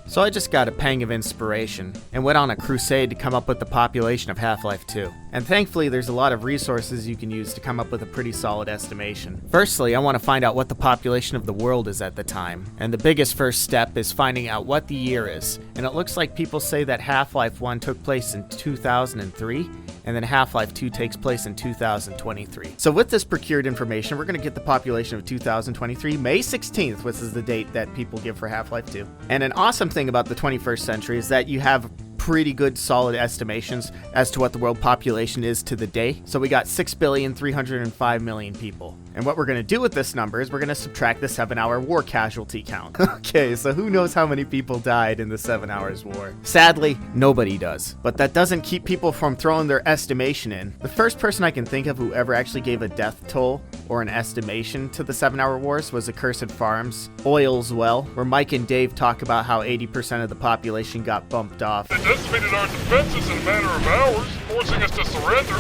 So I just got a pang of inspiration and went on a crusade to come up with the population of Half-Life 2. And thankfully there's a lot of resources you can use to come up with a pretty solid estimation. Firstly, I want to find out what the population of the world is at the time. And the biggest first step is finding out what the year is. And it looks like people say that Half-Life 1 took place in 2003, and then Half-Life 2 takes place in 2023. So with this procured information, we're going to get the population of 2023, May 16th, which is the date that people give for Half-Life 2. And an awesome thing about the 21st century is that you have pretty good solid estimations as to what the world population is to the day. So we got 6,305,000,000 people. And what we're going to do with this number is we're going to subtract the 7-hour war casualty count. Okay, so who knows how many people died in the 7 hours war? Sadly, nobody does. But that doesn't keep people from throwing their estimation in. The first person I can think of who ever actually gave a death toll or an estimation to the 7-hour wars was Accursed Farms, Oil's Well, where Mike and Dave talk about how 80% of the population got bumped off. They decimated our defenses in a matter of hours, forcing us to surrender.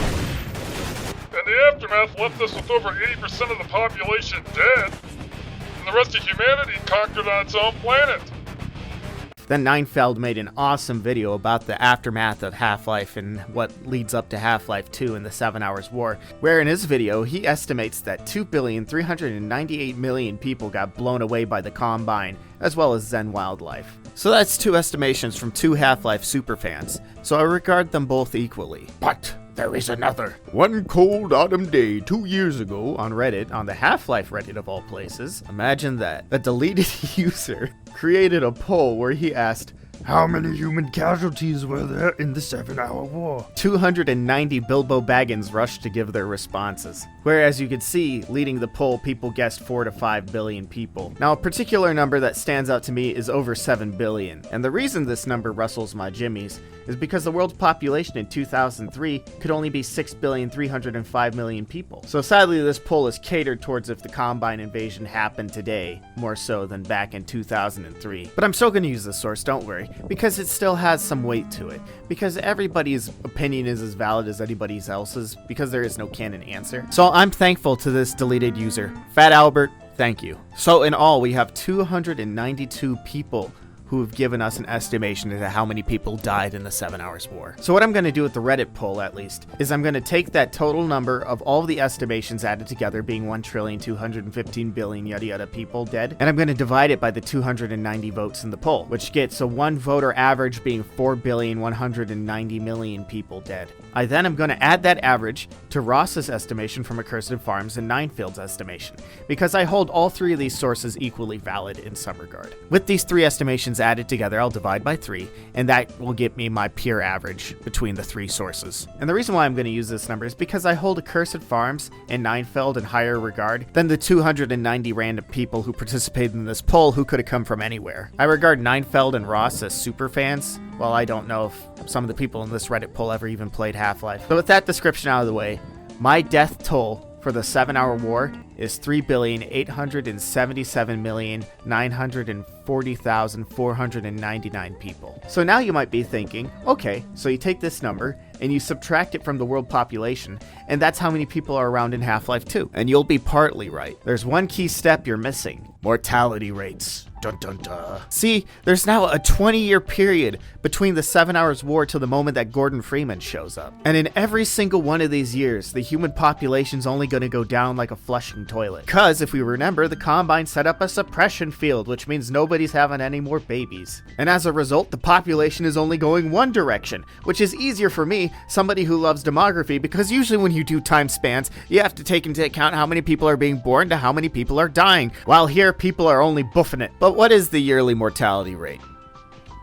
And the aftermath left us with over 80% of the population dead, and the rest of humanity conquered on its own planet. Then NineFeld made an awesome video about the aftermath of Half-Life and what leads up to Half-Life 2 in the 7 hours war, where in his video he estimates that 2,398,000,000 people got blown away by the Combine, as well as Zen Wildlife. So that's two estimations from two Half-Life superfans, so I regard them both equally. But there is another. One cold autumn day 2 years ago on Reddit, on the Half-Life Reddit of all places, imagine that, a deleted user created a poll where he asked, how many human casualties were there in the 7-hour war? 290 Bilbo Baggins rushed to give their responses. Whereas you could see, leading the poll, people guessed 4 to 5 billion people. Now, a particular number that stands out to me is over 7 billion. And the reason this number rustles my jimmies is because the world's population in 2003 could only be 6,305,000,000 people. So sadly, this poll is catered towards if the Combine invasion happened today, more so than back in 2003. But I'm still going to use this source, don't worry, because it still has some weight to it. Because everybody's opinion is as valid as anybody else's, because there is no canon answer. So I'm thankful to this deleted user. Fat Albert, thank you. So in all, we have 292 people who have given us an estimation as to how many people died in the 7 hours war. So what I'm going to do with the Reddit poll, at least, is I'm going to take that total number of all of the estimations added together, being 1,215,000,000,000 yada yada people dead, and I'm going to divide it by the 290 votes in the poll, which gets a one voter average being 4,190,000,000 people dead. I then am going to add that average to Ross's estimation from Accursed Farms and NineFeld's estimation, because I hold all three of these sources equally valid in some regard. With these three estimations added together, I'll divide by 3, and that will get me my pure average between the three sources. And the reason why I'm going to use this number is because I hold Accursed Farms and NineFeld in higher regard than the 290 random people who participated in this poll who could have come from anywhere. I regard NineFeld and Ross as super fans. Well, I don't know if some of the people in this Reddit poll ever even played Half-Life. But with that description out of the way, my death toll for the 7-hour war is 3,877,940,499 people. So now you might be thinking, okay, so you take this number and you subtract it from the world population, and that's how many people are around in Half-Life 2. And you'll be partly right. There's one key step you're missing. Mortality rates. Dun dun dun. See, there's now a 20-year period between the 7 hours war till the moment that Gordon Freeman shows up. And in every single one of these years, the human population's only going to go down like a flushing toilet. Because, if we remember, the Combine set up a suppression field, which means nobody's having any more babies. And as a result, the population is only going one direction, which is easier for me, somebody who loves demography, because usually when you do time spans, you have to take into account how many people are being born to how many people are dying, while here people are only buffing it. But what is the yearly mortality rate?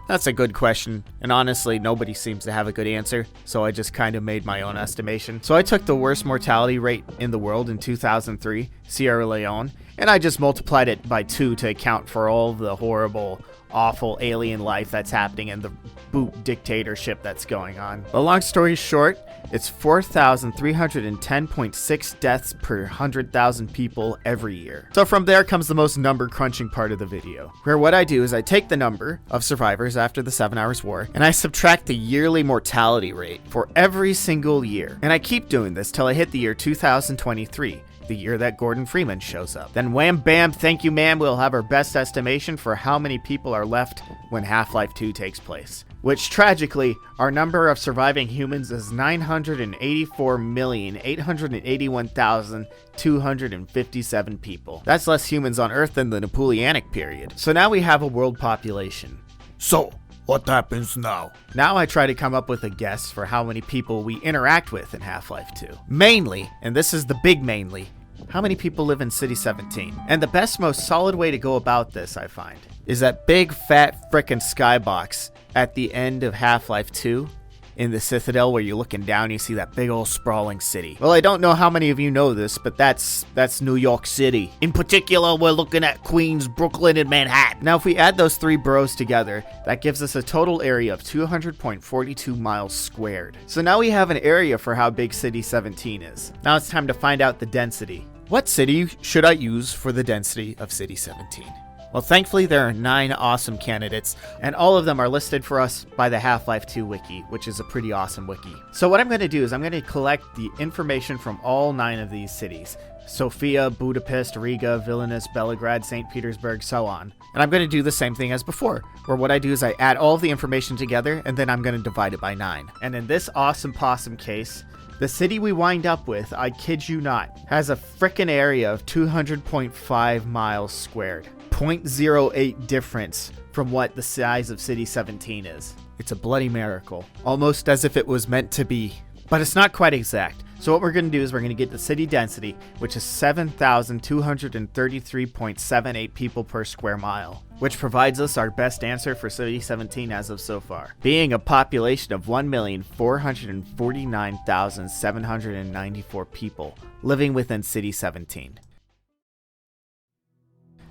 That's a good question, and honestly, nobody seems to have a good answer, so I just kind of made my own estimation. So I took the worst mortality rate in the world in 2003, Sierra Leone, and I just multiplied it by 2 to account for all the horrible, awful alien life that's happening in the boot dictatorship that's going on. But long story short, it's 4,310.6 deaths per 100,000 people every year. So from there comes the most number crunching part of the video, where what I do is I take the number of survivors after the 7 hours war, and I subtract the yearly mortality rate for every single year. And I keep doing this till I hit the year 2023. the year that Gordon Freeman shows up. Then wham bam, thank you ma'am, we'll have our best estimation for how many people are left when Half-Life 2 takes place. Which, tragically, our number of surviving humans is 984,881,257 people. That's less humans on Earth than the Napoleonic period. So now we have a world population. So, what happens now? Now I try to come up with a guess for how many people we interact with in Half-Life 2. Mainly, and this is the big mainly, how many people live in City 17? And the best, most solid way to go about this, I find, is that big, fat, frickin' skybox at the end of Half-Life 2 in the Citadel where you're looking down, you see that big old sprawling city. Well, I don't know how many of you know this, but that's New York City. In particular, we're looking at Queens, Brooklyn, and Manhattan. Now, if we add those three boroughs together, that gives us a total area of 200.42 miles squared. So now we have an area for how big City 17 is. Now it's time to find out the density. What city should I use for the density of City 17? Well, thankfully there are 9 awesome candidates, and all of them are listed for us by the Half-Life 2 wiki, which is a pretty awesome wiki. So what I'm going to do is I'm going to collect the information from all 9 of these cities. Sofia, Budapest, Riga, Vilnius, Belgrade, St. Petersburg, so on. And I'm going to do the same thing as before, where what I do is I add all of the information together, and then I'm going to divide it by 9. And in this awesome possum case, the city we wind up with, I kid you not, has a frickin' area of 200.5 miles squared. 0.08 difference from what the size of City 17 is. It's a bloody miracle. Almost as if it was meant to be. But it's not quite exact. So what we're going to do is we're going to get the city density, which is 7,233.78 people per square mile, which provides us our best answer for City 17 as of so far, being a population of 1,449,794 people living within City 17.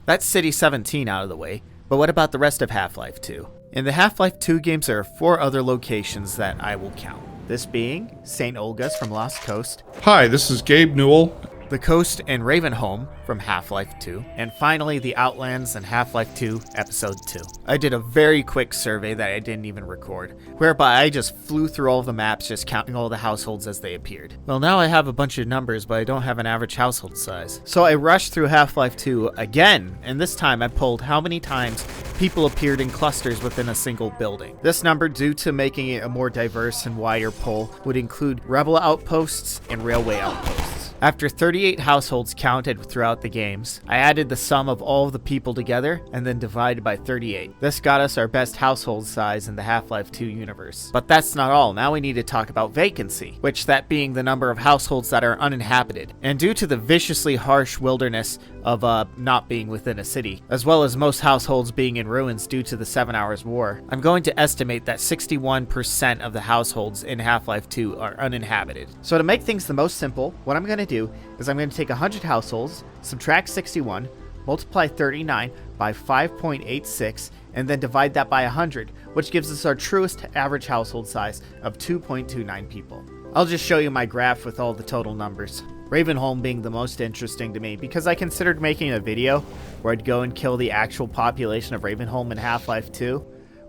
That's City 17 out of the way, but what about the rest of Half-Life 2? In the Half-Life 2 games, there are 4 other locations that I will count. This being St. Olga's from Lost Coast. Hi, this is Gabe Newell. The Coast and Ravenholm from Half-Life 2, and finally the Outlands and Half-Life 2 Episode 2. I did a very quick survey that I didn't even record, whereby I just flew through all the maps just counting all the households as they appeared. Well, now I have a bunch of numbers, but I don't have an average household size. So I rushed through Half-Life 2 again, and this time I pulled how many times people appeared in clusters within a single building. This number, due to making it a more diverse and wider poll, would include rebel outposts and railway outposts. After 38 households counted throughout the games, I added the sum of all of the people together and then divided by 38. This got us our best household size in the Half-Life 2 universe. But that's not all. Now we need to talk about vacancy, which that being the number of households that are uninhabited. And due to the viciously harsh wilderness of not being within a city, as well as most households being in ruins due to the 7 Hours War, I'm going to estimate that 61% of the households in Half-Life 2 are uninhabited. So to make things the most simple, what I'm going to do is I'm going to take 100 households, subtract 61, multiply 39 by 5.86, and then divide that by 100, which gives us our truest average household size of 2.29 people. I'll just show you my graph with all the total numbers. Ravenholm being the most interesting to me because I considered making a video where I'd go and kill the actual population of Ravenholm in Half-Life 2,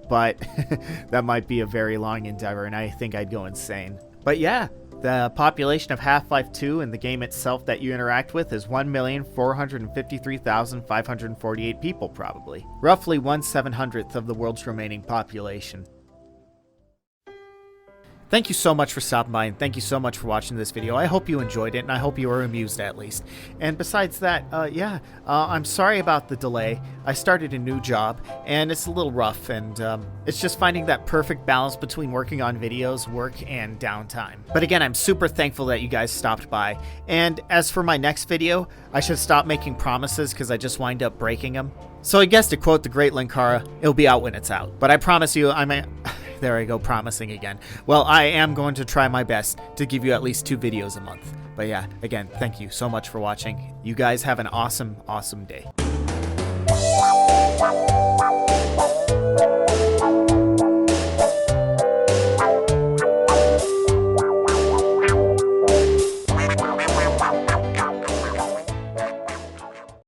but that might be a very long endeavor and I think I'd go insane. But yeah, the population of Half-Life 2 and the game itself that you interact with is 1,453,548 people probably. Roughly 1/700th of the world's remaining population. Thank you so much for stopping by, and thank you so much for watching this video. I hope you enjoyed it, and I hope you were amused at least. And besides that, I'm sorry about the delay. I started a new job, and it's a little rough, and it's just finding that perfect balance between working on videos, work, and downtime. But again, I'm super thankful that you guys stopped by. And as for my next video, I should stop making promises because I just wind up breaking them. So I guess to quote the great Linkara, it'll be out when it's out. But I promise you, there I go, promising again. Well, I am going to try my best to give you at least 2 videos a month. But yeah, again, thank you so much for watching. You guys have an awesome, awesome day.